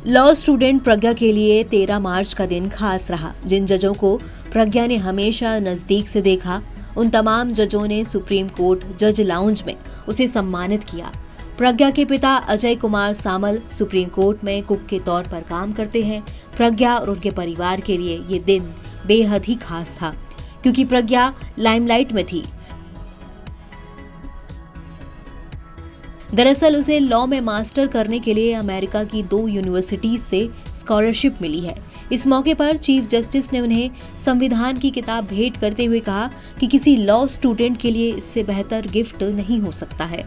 Law student प्रज्ञा के लिए 13 मार्च का दिन खास रहा। जिन जजों को प्रज्ञा ने हमेशा नजदीक से देखा, उन तमाम जजों ने सुप्रीम कोर्ट जज लाउंज में उसे सम्मानित किया। प्रज्ञा के पिता अजय कुमार सामल सुप्रीम कोर्ट में कुक के तौर पर काम करते हैं। प्रज्ञा और उनके परिवार के लिए ये दिन बेहद ही खास था, क्योंकि प्रज्ञा लाइमलाइट में थी। दरअसल उसे लॉ में मास्टर करने के लिए अमेरिका की 2 यूनिवर्सिटीज से स्कॉलरशिप मिली है। इस मौके पर चीफ जस्टिस ने उन्हें संविधान की किताब भेंट करते हुए कहा कि किसी लॉ स्टूडेंट के लिए इससे बेहतर गिफ्ट नहीं हो सकता है।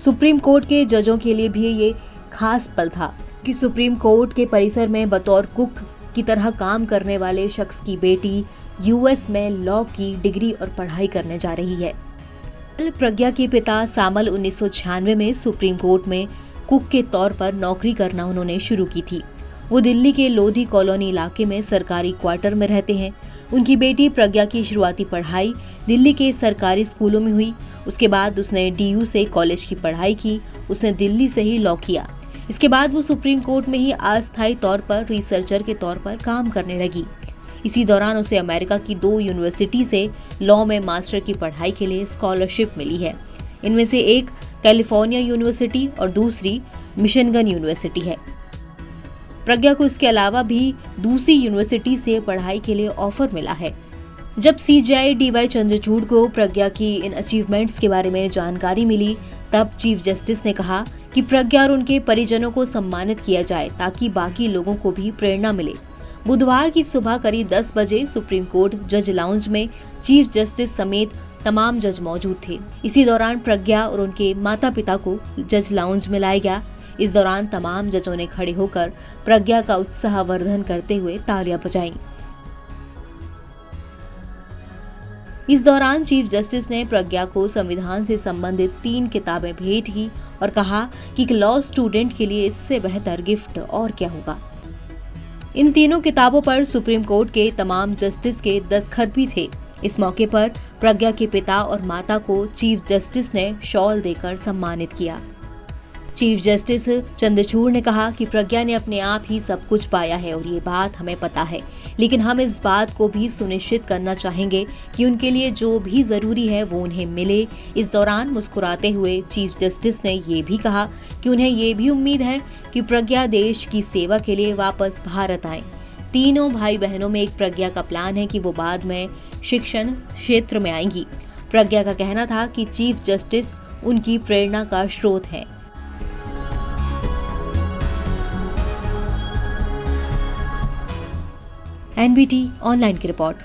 सुप्रीम कोर्ट के जजों के लिए भी ये खास पल था कि सुप्रीम कोर्ट के परिसर में बतौर कुक की तरह काम करने वाले शख्स की बेटी यूएस में लॉ की डिग्री और पढ़ाई करने जा रही है। प्रज्ञा के पिता सामल 1996 में सुप्रीम कोर्ट में कुक के तौर पर नौकरी करना उन्होंने शुरू की थी। वो दिल्ली के लोधी कॉलोनी इलाके में सरकारी क्वार्टर में रहते हैं। उनकी बेटी प्रज्ञा की शुरुआती पढ़ाई दिल्ली के सरकारी स्कूलों में हुई। उसके बाद उसने डीयू से कॉलेज की पढ़ाई की। उसने दिल्ली से ही लॉ किया। इसके बाद वो सुप्रीम कोर्ट में ही अस्थायी तौर पर रिसर्चर के तौर पर काम करने लगी। इसी दौरान उसे अमेरिका की 2 यूनिवर्सिटी से लॉ में मास्टर की पढ़ाई के लिए स्कॉलरशिप मिली है। इनमें से एक कैलिफोर्निया यूनिवर्सिटी और दूसरी मिशिगन यूनिवर्सिटी है। प्रज्ञा को इसके अलावा भी दूसरी यूनिवर्सिटी से पढ़ाई के लिए ऑफर मिला है। जब सीजेआई डीवाई चंद्रचूड़ को प्रज्ञा की इन अचीवमेंट्स के बारे में जानकारी मिली, तब चीफ जस्टिस ने कहा कि प्रज्ञा और उनके परिजनों को सम्मानित किया जाए ताकि बाकी लोगों को भी प्रेरणा मिले। बुधवार की सुबह करीब 10 बजे सुप्रीम कोर्ट जज लाउंज में चीफ जस्टिस समेत तमाम जज मौजूद थे। इसी दौरान प्रज्ञा और उनके माता पिता को जज लाउंज में लाया गया। इस दौरान तमाम जजों ने खड़े होकर प्रज्ञा का उत्साहवर्धन करते हुए तालियां बजाईं। इस दौरान चीफ जस्टिस ने प्रज्ञा को संविधान से संबंधित 3 किताबें भेंट की और कहा कि एक लॉ स्टूडेंट के लिए इससे बेहतर गिफ्ट और क्या होगा। इन तीनों किताबों पर सुप्रीम कोर्ट के तमाम जस्टिस के दस्तखत भी थे। इस मौके पर प्रज्ञा के पिता और माता को चीफ जस्टिस ने शॉल देकर सम्मानित किया। चीफ जस्टिस चंद्रचूड़ ने कहा कि प्रज्ञा ने अपने आप ही सब कुछ पाया है और ये बात हमें पता है, लेकिन हम इस बात को भी सुनिश्चित करना चाहेंगे कि उनके लिए जो भी जरूरी है वो उन्हें मिले। इस दौरान मुस्कुराते हुए चीफ जस्टिस ने ये भी कहा कि उन्हें ये भी उम्मीद है कि प्रज्ञा देश की सेवा के लिए वापस भारत आए। तीनों भाई बहनों में एक प्रज्ञा का प्लान है कि वो बाद में शिक्षण क्षेत्र में आएंगी। प्रज्ञा का कहना था कि चीफ जस्टिस उनकी प्रेरणा का स्रोत है। एनबीटी ऑनलाइन की रिपोर्ट।